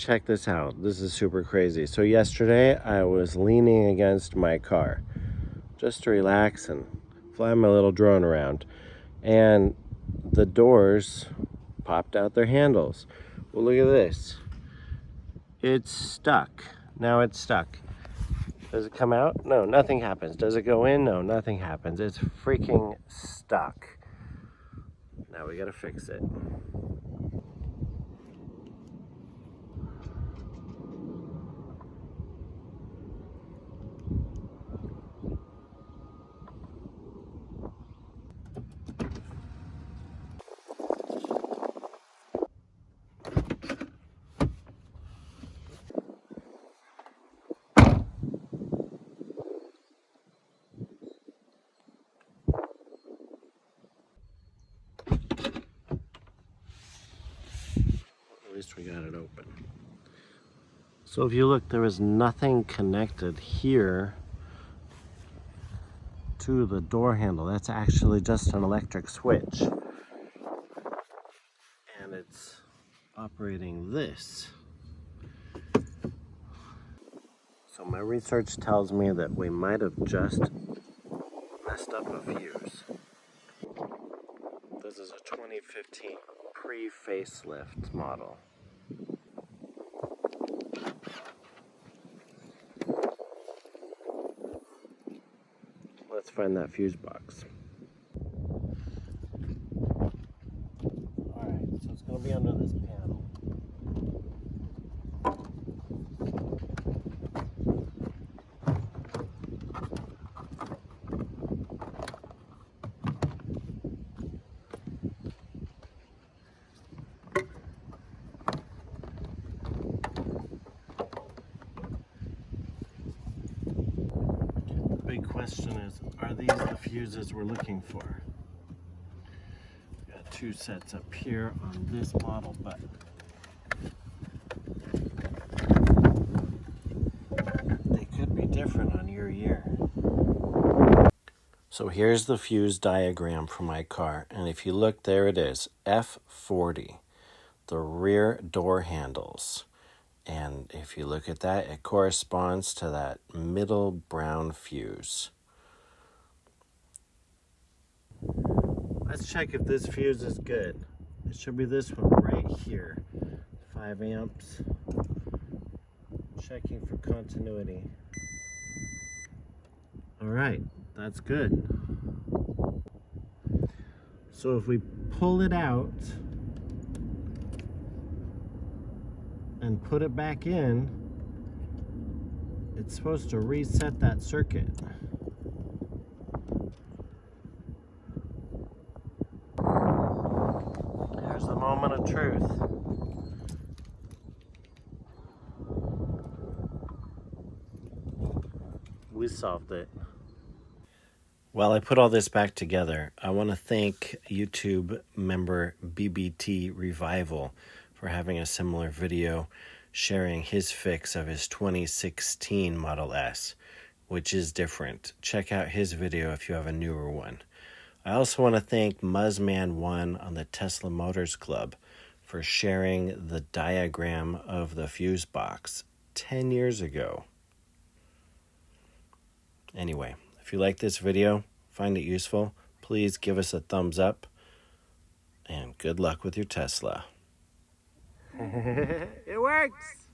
Check this out. This is super crazy. So yesterday I was leaning against my car just to relax and fly my little drone around, and the doors popped out their handles. Well, look at this. It's stuck. Now it's stuck. Does it come out? No, nothing happens. Does it go in? No, nothing happens. It's freaking stuck. Now we gotta fix it. At least we got it open. So if you look, there is nothing connected here to the door handle. That's actually just an electric switch. And it's operating this. So my research tells me that we might have just messed up a fuse. This is a 2015 pre-facelift model. Let's find that fuse box. Alright, so it's going to be under this panel. The big question is, are these the fuses we're looking for? We've got two sets up here on this model, but they could be different on your year. So here's the fuse diagram for my car, and if you look, there it is, F40, the rear door handles. And if you look at that, it corresponds to that middle brown fuse. Let's check if this fuse is good. It should be this one right here. 5 amps. Checking for continuity. Alright, that's good. So if we pull it out and put it back in, it's supposed to reset that circuit. Here's the moment of truth. We solved it. While I put all this back together, I want to thank YouTube member BBT Revival for having a similar video sharing his fix of his 2016 Model S, which is different. Check out his video if you have a newer one. I also want to thank Muzzman1 on the Tesla Motors Club for sharing the diagram of the fuse box 10 years ago. Anyway, if you like this video, find it useful, please give us a thumbs up, and good luck with your Tesla. It works!